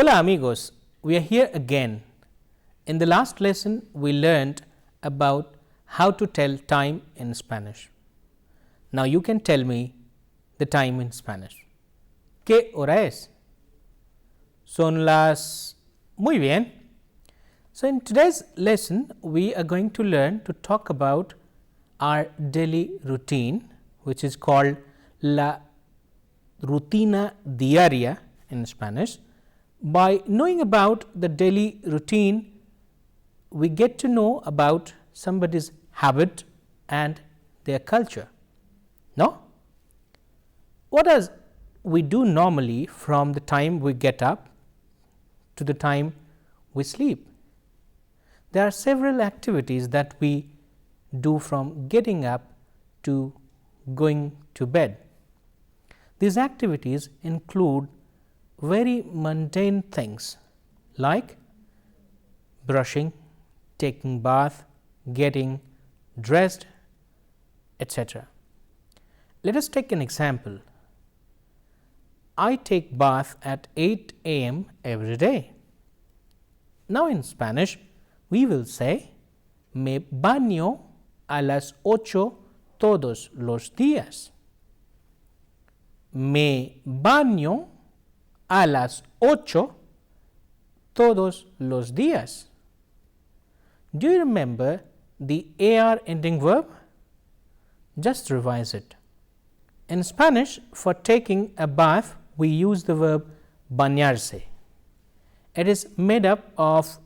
Hola amigos, we are here again. In the last lesson, we learned about how to tell time in Spanish. Now you can tell me the time in Spanish. ¿Qué hora es? Son las. Muy bien. So in today's lesson, we are going to learn to talk about our daily routine, which is called la rutina diaria in Spanish. By knowing about the daily routine, we get to know about somebody's habit and their culture. No? What does we do normally from the time we get up to the time we sleep? There are several activities that we do from getting up to going to bed. These activities include very mundane things like brushing, taking bath, getting dressed, etc. Let us take an example. I take bath at 8 a.m. every day. Now in Spanish, we will say me baño a las 8 todos los días. Me baño a las 8 todos los días. Do you remember the AR ending verb? Just revise it. In Spanish, for taking a bath, we use the verb bañarse. It is made up of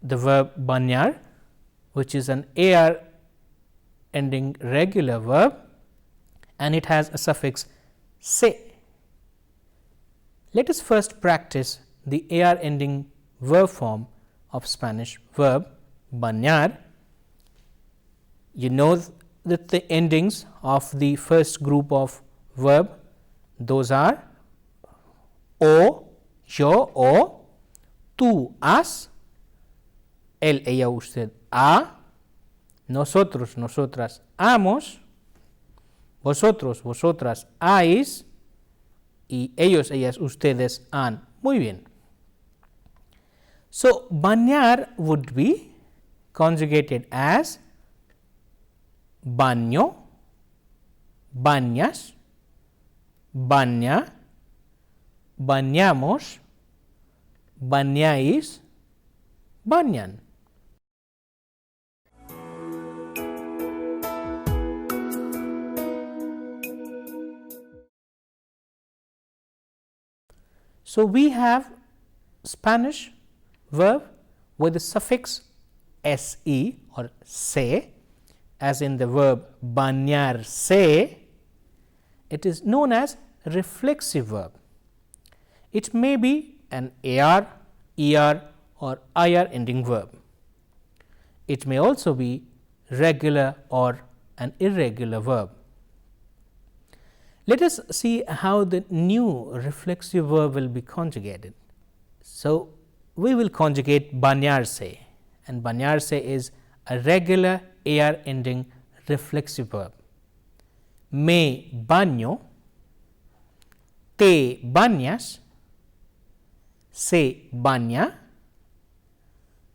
the verb bañar, which is an AR ending regular verb, and it has a suffix se. Let us first practice the AR ending verb form of Spanish verb bañar. You know that the endings of the first group of verb, those are o, yo, o, tú, has, él, ella, usted, ha, nosotros, nosotras, hamos, vosotros, vosotras, háis, y ellos, ellas, ustedes, han. Muy bien. So, bañar would be conjugated as baño, bañas, baña, bañamos, bañáis, bañan. So, we have Spanish verb with the suffix se or se, as in the verb bañarse. It is known as reflexive verb. It may be an AR, ER or IR ending verb. It may also be regular or an irregular verb. Let us see how the new reflexive verb will be conjugated. So, we will conjugate bañarse, and bañarse is a regular AR ending reflexive verb. Me baño, te bañas, se baña,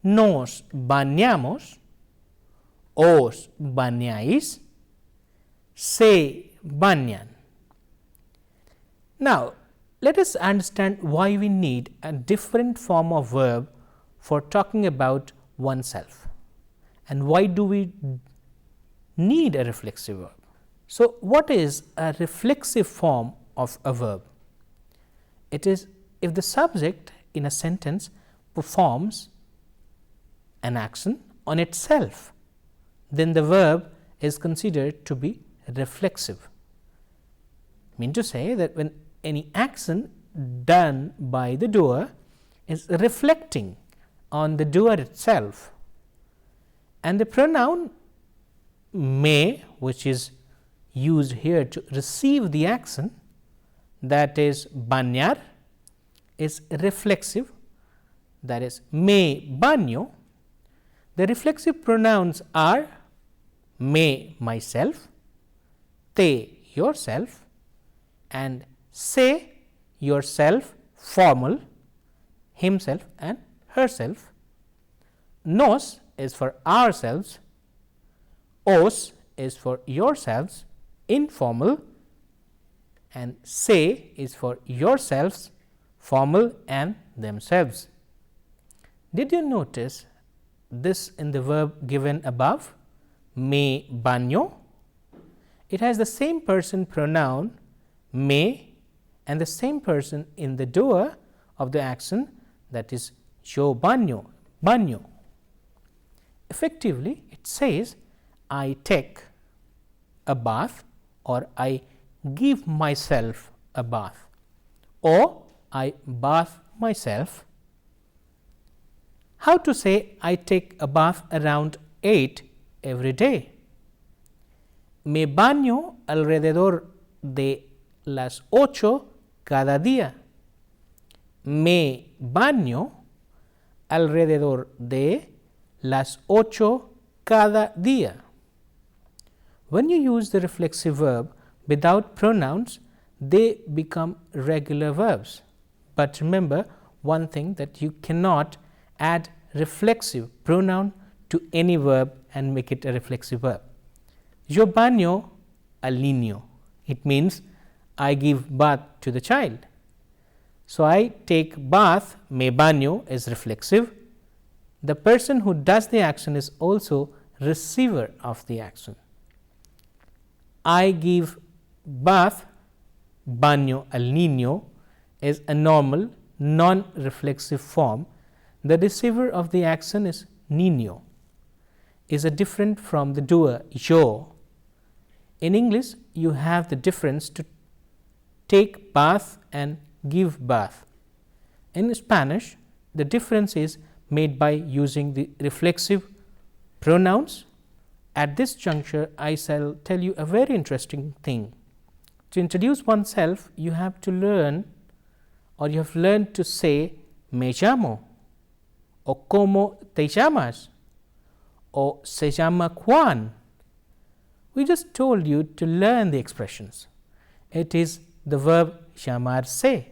nos bañamos, os bañáis, se bañan. Now, let us understand why we need a different form of verb for talking about oneself, and why do we need a reflexive verb. So, what is a reflexive form of a verb? It is if the subject in a sentence performs an action on itself, then the verb is considered to be reflexive. Mean to say that when any action done by the doer is reflecting on the doer itself, and the pronoun me, which is used here to receive the action, that is bañar, is reflexive, that is me baño. The reflexive pronouns are me, myself, te, yourself, and se, yourself, formal, himself and herself. Nos is for ourselves, os is for yourselves, informal, and se is for yourselves, formal, and themselves. Did you notice this in the verb given above, me baño? It has the same person pronoun me and the same person in the doer of the action, that is yo baño, baño. Effectively, it says I take a bath, or I give myself a bath, or I bath myself. How to say I take a bath around 8 every day? Me baño alrededor de las 8 cada día. Me baño alrededor de las 8 cada día. When you use the reflexive verb without pronouns, they become regular verbs. But remember one thing, that you cannot add reflexive pronoun to any verb and make it a reflexive verb. Yo baño al niño, it means I give bath to the child. So, I take bath, me baño is reflexive. The person who does the action is also receiver of the action. I give bath, baño al niño is a normal non-reflexive form. The receiver of the action is niño, is a different from the doer yo. In English, you have the difference to take bath and give bath. In Spanish, the difference is made by using the reflexive pronouns. At this juncture, I shall tell you a very interesting thing. To introduce oneself, you have to learn, or you have learned to say me llamo, o como te llamas, o se llama Juan. We just told you to learn the expressions. It is the verb llamarse.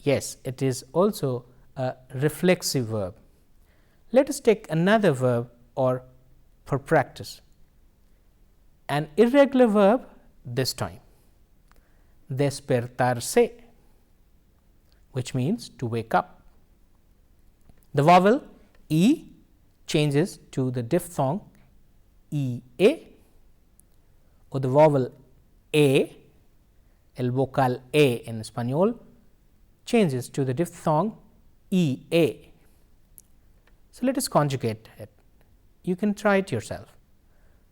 Yes, it is also a reflexive verb. Let us take another verb, or for practice, an irregular verb this time, despertarse, which means to wake up. The vowel e changes to the diphthong e, or the vowel e, el vocal e en español, changes to the diphthong e. So, let us conjugate it. You can try it yourself.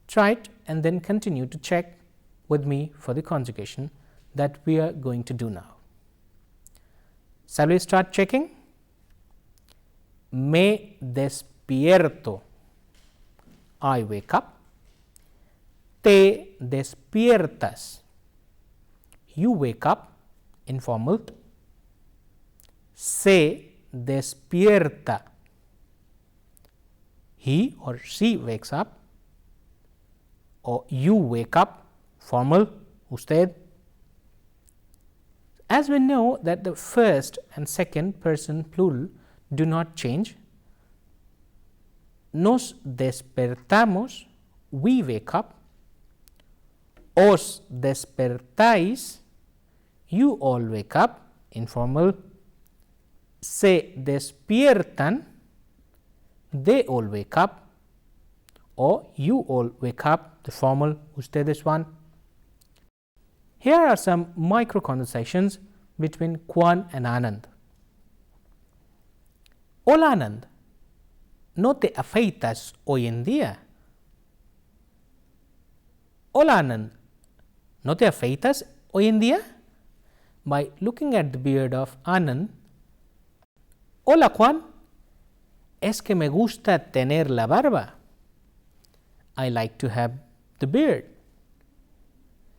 Try it and then continue to check with me for the conjugation that we are going to do now. Shall we start checking? Me despierto, I wake up. Te despiertas, you wake up, informal. Se despierta, he or she wakes up, or you wake up, formal, usted. As we know that the first and second person plural do not change, nos despertamos, we wake up. Os despertáis, you all wake up, informal. Se despiertan, they all wake up, or you all wake up, the formal, ustedes van. Here are some micro conversations between Kwan and Anand. Hola Anand, ¿no te afeitas hoy en día? Hola Anand, ¿no te afeitas hoy en día? By looking at the beard of Anand, hola Juan, es que me gusta tener la barba. I like to have the beard.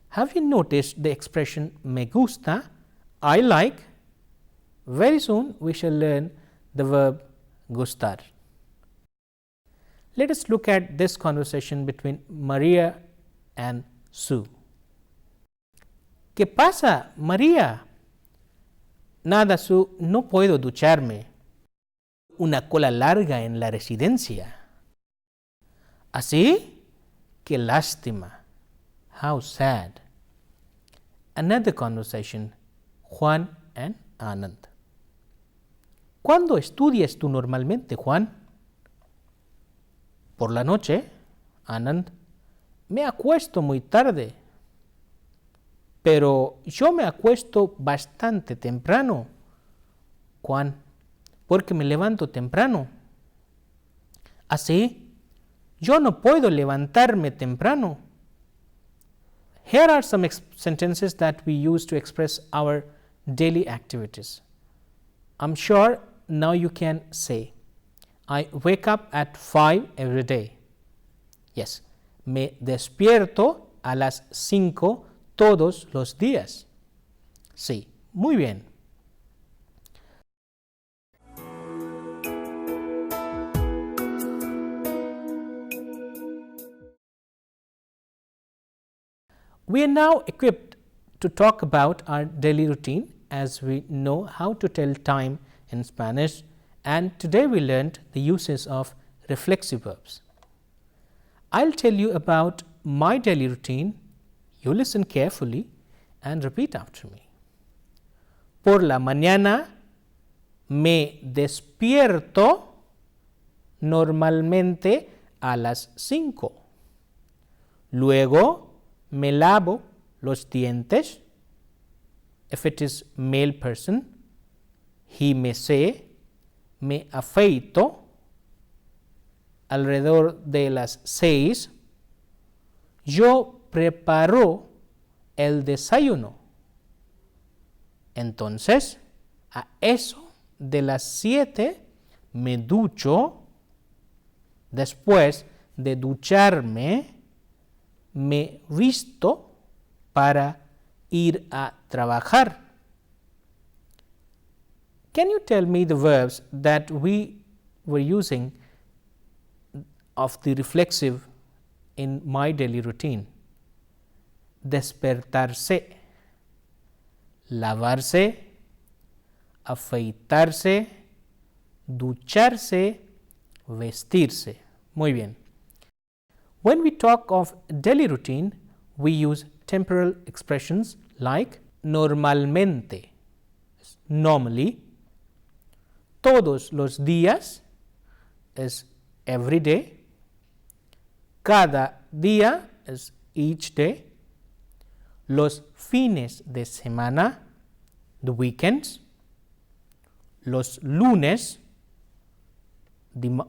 Have you noticed the expression me gusta, I like? Very soon we shall learn the verb gustar. Let us look at this conversation between Maria and Sue. ¿Qué pasa, María? Nada, Sue, no puedo ducharme. una cola larga en la residencia. Así, qué lástima. How sad. Another conversation, Juan and Anand. ¿Cuándo estudias tú normalmente, Juan? Por la noche, Anand. Me acuesto muy tarde. Pero yo me acuesto bastante temprano, Juan, porque me levanto temprano. Así, yo no puedo levantarme temprano. Here are some sentences that we use to express our daily activities. I'm sure now you can say, I wake up at 5 every day. Yes, me despierto a las 5 todos los días. Sí, muy bien. We are now equipped to talk about our daily routine as we know how to tell time in Spanish, and today we learned the uses of reflexive verbs. I'll tell you about my daily routine. You listen carefully and repeat after me. Por la mañana me despierto normalmente a las 5. Luego me lavo los dientes. If it is male person, he may say, me afeito alrededor de las 6. Yo preparo el desayuno. Entonces, a eso de las 7 me ducho. Después de ducharme, me visto para ir a trabajar. Can you tell me the verbs that we were using of the reflexive in my daily routine? Despertarse, lavarse, afeitarse, ducharse, vestirse. Muy bien. When we talk of daily routine, we use temporal expressions like normalmente, normally, todos los días is every day, cada día is each day, los fines de semana, the weekends, los lunes,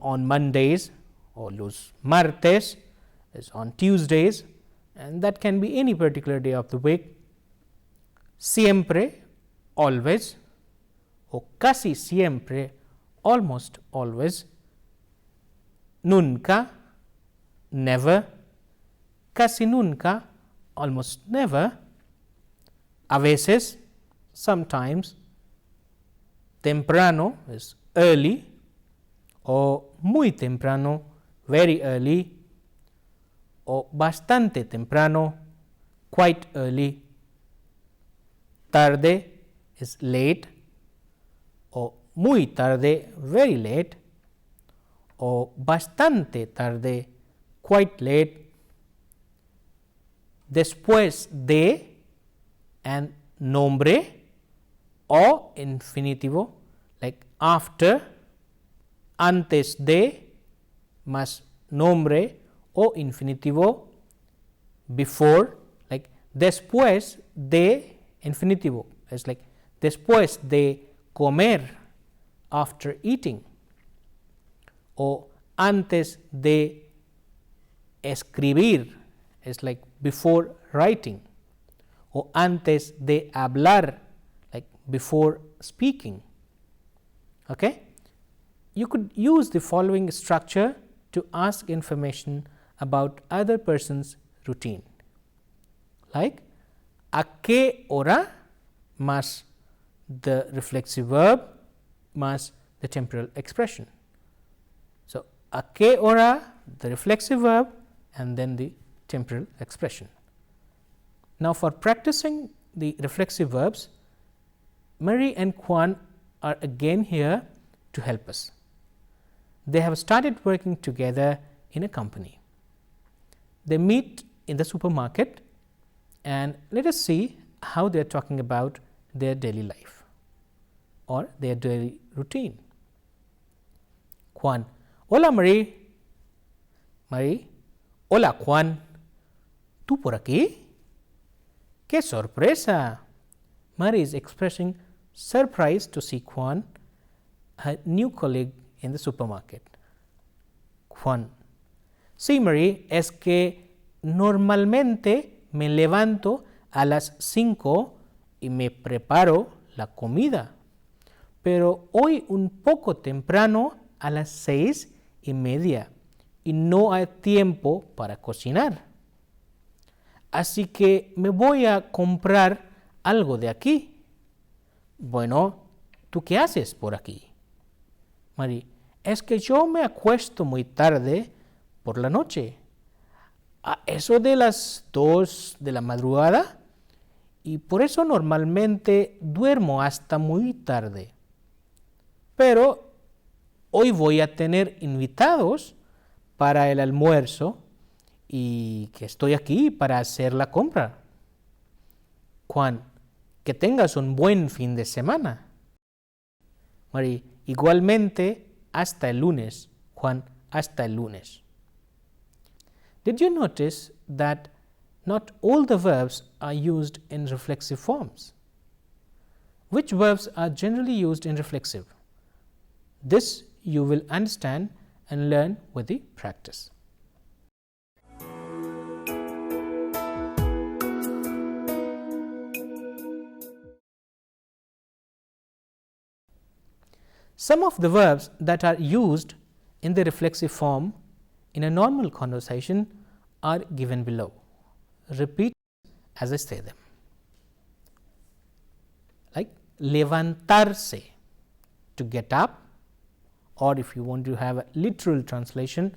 on Mondays, or los martes is on Tuesdays, and that can be any particular day of the week. Siempre, always, o casi siempre, almost always. Nunca, never, casi nunca, almost never. A veces, sometimes. Temprano is early, o muy temprano, very early, o bastante temprano, quite early. Tarde is late, o muy tarde, very late, o bastante tarde, quite late. Después de and nombre o infinitivo, like after, antes de más nombre o infinitivo, before, like después de infinitivo, it's like después de comer, after eating, o antes de escribir, it's like before writing, o antes de hablar, like before speaking. Okay? You could use the following structure to ask information about other person's routine, like a qué hora más the reflexive verb más the temporal expression. So, a qué hora, the reflexive verb, and then the temporal expression. Now, for practicing the reflexive verbs, Mary and Kwan are again here to help us. they have started working together in a company. They meet in the supermarket, and let us see how they are talking about their daily life or their daily routine. Juan: hola Marie. Marie: hola Juan, ¿tú por aquí? ¡Qué sorpresa! Marie is expressing surprise to see Juan, her new colleague in the supermarket. Juan: sí Marie, es que normalmente me levanto a las 5 y me preparo la comida, pero hoy un poco temprano, a las 6:30, y no hay tiempo para cocinar. Así que me voy a comprar algo de aquí. Bueno, ¿tú qué haces por aquí? Marie: es que yo me acuesto muy tarde por la noche, a eso de las 2 de la madrugada, y por eso normalmente duermo hasta muy tarde. Pero hoy voy a tener invitados para el almuerzo y que estoy aquí para hacer la compra. Juan: que tengas un buen fin de semana. Marie: igualmente, hasta el lunes. Juan: hasta el lunes. Did you notice that not all the verbs are used in reflexive forms? Which verbs are generally used in reflexive? This you will understand and learn with the practice. Some of the verbs that are used in the reflexive form in a normal conversation are given below. Repeat as I say them. Like levantarse, to get up, or if you want to have a literal translation,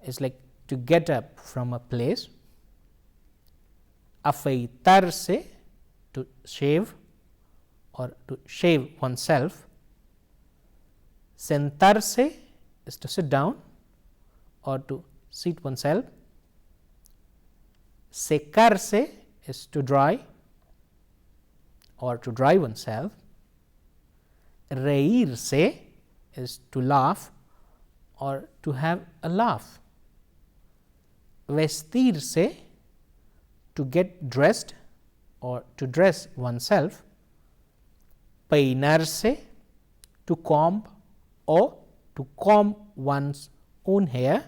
it's like to get up from a place. Afeitarse, to shave or to shave oneself. Sentarse is to sit down or to seat oneself. Secarse is to dry or to dry oneself. Reírse is to laugh or to have a laugh. Vestirse, to get dressed or to dress oneself. Peinarse, to comb or to comb one's own hair.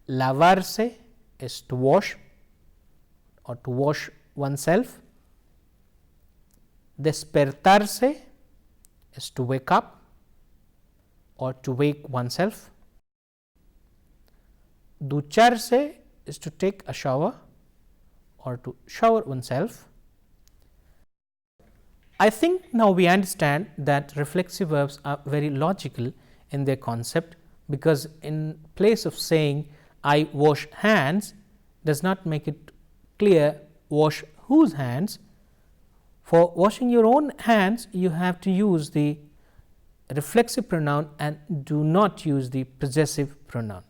Lavarse is to wash or to wash oneself. Despertarse is to wake up or to wake oneself. Ducharse is to take a shower or to shower oneself. I think now we understand that reflexive verbs are very logical in their concept, because in place of saying I wash hands does not make it clear wash whose hands. For washing your own hands, you have to use the reflexive pronoun and do not use the possessive pronoun.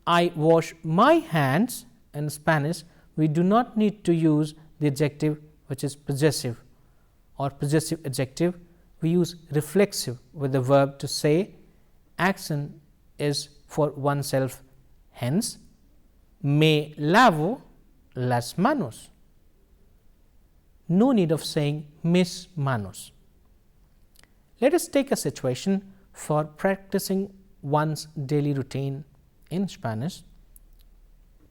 I wash my hands, in Spanish we do not need to use the adjective which is possessive or possessive adjective. We use reflexive with the verb to say action is for oneself. Hence, me lavo las manos. No need of saying mis manos. Let us take a situation for practicing one's daily routine in Spanish.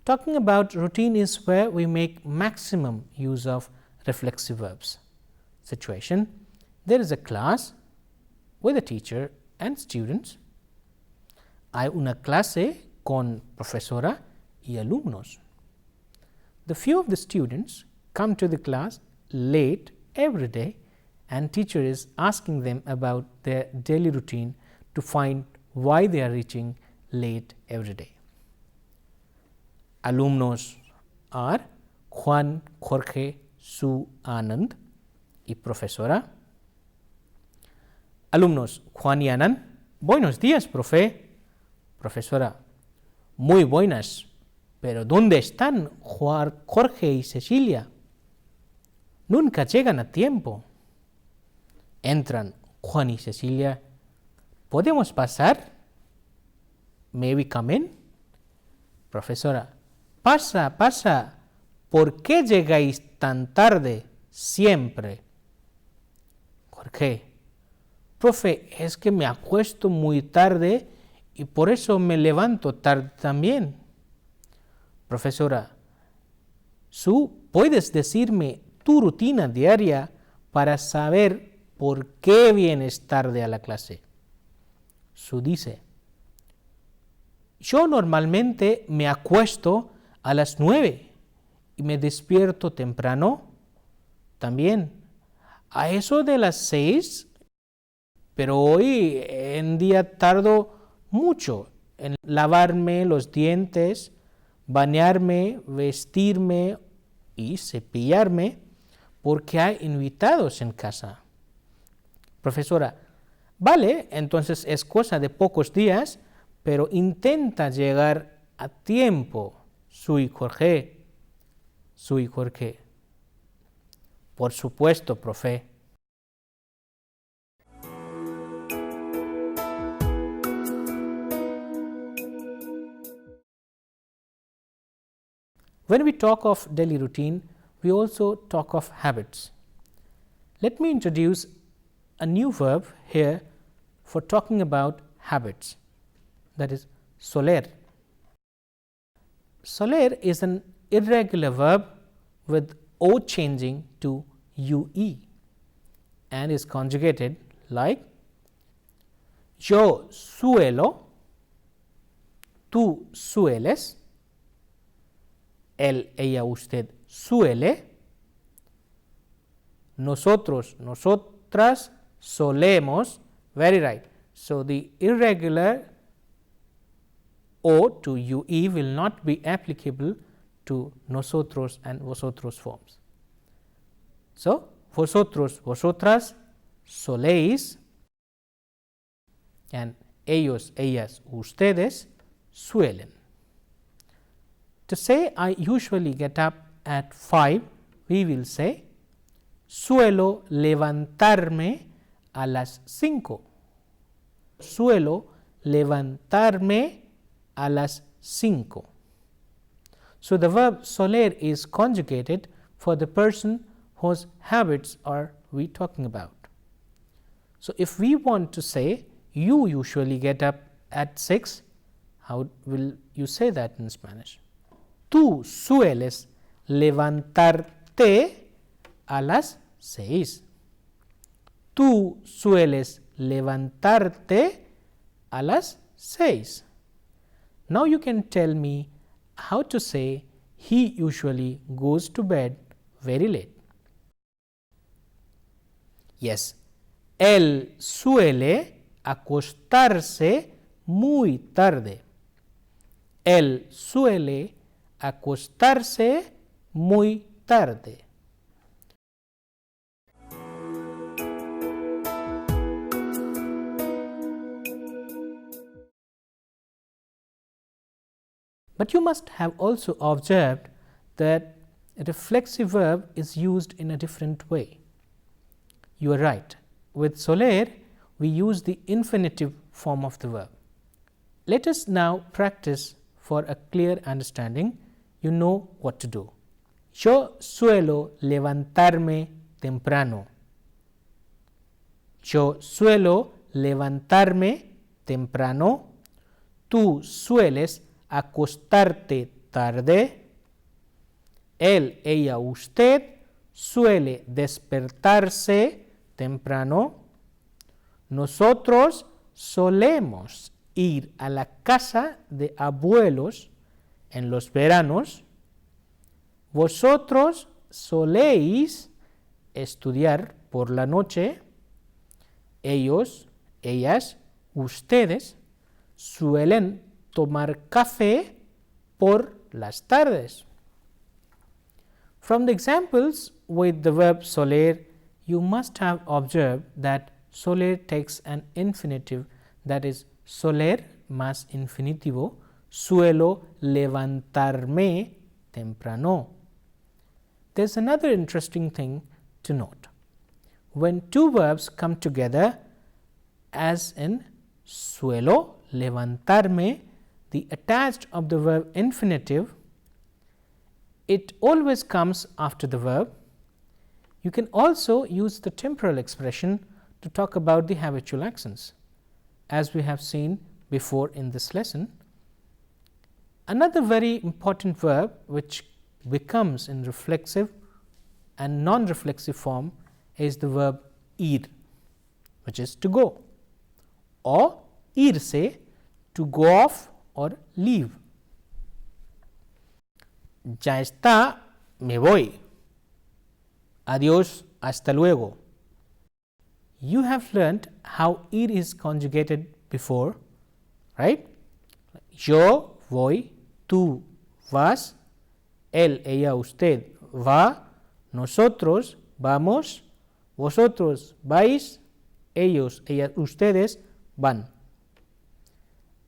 Talking about routine is where we make maximum use of reflexive verbs. Situation: there is a class with a teacher and students. Hay una clase con profesora y alumnos. The few of the students come to the class late every day, and teacher is asking them about their daily routine to find why they are reaching late every day. Alumnos are Juan, Jorge, Sue, Anand y profesora. Alumnos Juan y Anan, buenos días, profe. Profesora, muy buenas, pero ¿dónde están Jorge y Cecilia? Nunca llegan a tiempo. Entran Juan y Cecilia. ¿Podemos pasar? ¿May we come in? Profesora, pasa, pasa. ¿Por qué llegáis tan tarde siempre? Jorge, profe, es que me acuesto muy tarde y por eso me levanto tarde también. Profesora, ¿puedes decirme tu rutina diaria para saber por qué vienes tarde a la clase? Su dice, yo normalmente me acuesto a las 9 y me despierto temprano también, a eso de las 6, pero hoy en día tardo mucho en lavarme los dientes, bañarme, vestirme y cepillarme porque hay invitados en casa. Profesora, vale, entonces es cosa de pocos días, pero intenta llegar a tiempo. Soy Jorge. Por supuesto, profe. When we talk of daily routine, we also talk of habits. Let me introduce a new verb here for talking about habits, that is soler. Soler is an irregular verb with O changing to UE and is conjugated like yo suelo, tú sueles, él, ella, usted suele, nosotros, nosotras solemos. Very right. So the irregular O to UE will not be applicable to nosotros and vosotros forms. So, vosotros, vosotras soléis and ellos, ellas, ustedes suelen. To say I usually get up at 5, we will say suelo levantarme a las 5. Suelo levantarme a las 5. So the verb soler is conjugated for the person whose habits are we talking about. So if we want to say you usually get up at 6, how will you say that in Spanish? Tú sueles levantarte a las 6. Tú sueles levantarte a las 6. Now you can tell me how to say he usually goes to bed very late. Yes, él suele acostarse muy tarde. Él suele acostarse muy tarde. But you must have also observed that a reflexive verb is used in a different way. You are right. With soler, we use the infinitive form of the verb. Let us now practice for a clear understanding. You know what to do. Yo suelo levantarme temprano. Yo suelo levantarme temprano. Tú sueles acostarte tarde. Él, ella, usted suele despertarse temprano. Nosotros solemos ir a la casa de abuelos en los veranos. Vosotros soléis estudiar por la noche. Ellos, ellas, ustedes suelen tomar café por las tardes. From the examples with the verb soler, you must have observed that soler takes an infinitive, that is soler más infinitivo, suelo levantarme temprano. There is another interesting thing to note. When two verbs come together, as in suelo levantarme, the attached of the verb infinitive, it always comes after the verb. You can also use the temporal expression to talk about the habitual accents, as we have seen before in this lesson. Another very important verb which becomes in reflexive and non-reflexive form is the verb ir, which is to go, or irse, to go off or leave. Ya está, me voy. Adiós, hasta luego. You have learnt how ir is conjugated before, right? Yo voy, tú vas, él, ella, usted va, nosotros vamos, vosotros vais, ellos, ellas, ustedes van.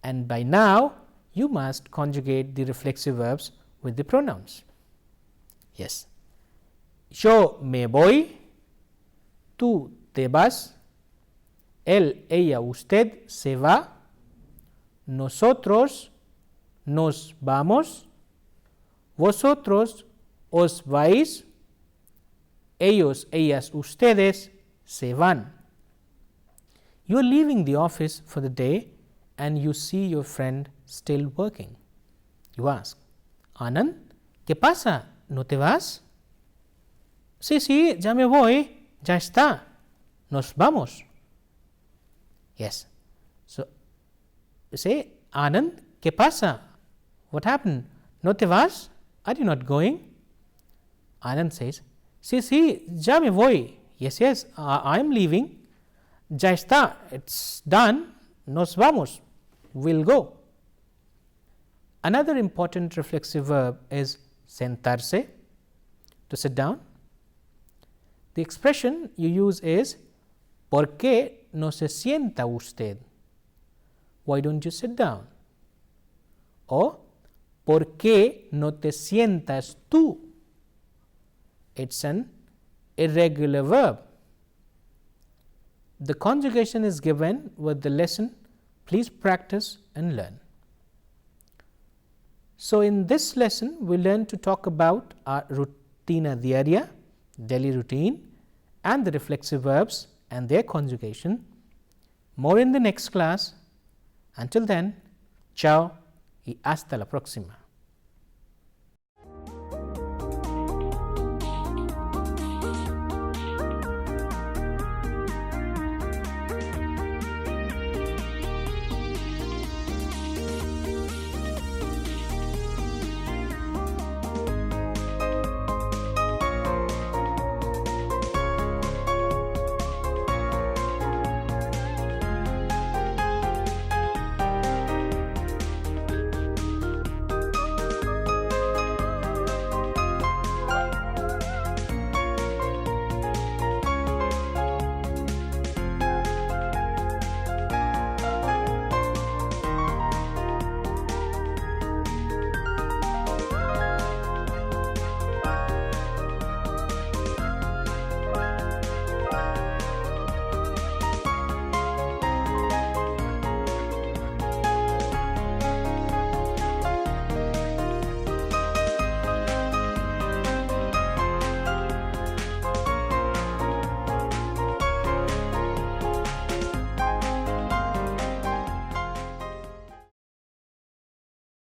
And by now, you must conjugate the reflexive verbs with the pronouns. Yes. Yo me voy, tú te vas, él, ella, usted se va, nosotros nos vamos, vosotros os vais, ellos, ellas, ustedes se van. You are leaving the office for the day and you see your friend still working. You ask, Anand, ¿qué pasa? ¿No te vas? Sí, sí, ya me voy, ya está, nos vamos. Yes. So, you say, Anand, ¿qué pasa? What happened? ¿No te vas? Are you not going? Anand says, sí, sí, ya me voy. Yes, yes, I am leaving. Ya está, it's done, nos vamos, we'll go. Another important reflexive verb is sentarse, to sit down. The expression you use is, ¿por qué no se sienta usted? Why don't you sit down? Or, ¿por qué no te sientas tú? It's an irregular verb. The conjugation is given with the lesson. Please practice and learn. So, in this lesson, we learn to talk about our Rutina diaria, daily routine, and the reflexive verbs and their conjugation. More in the next class. Until then, chao y hasta la próxima.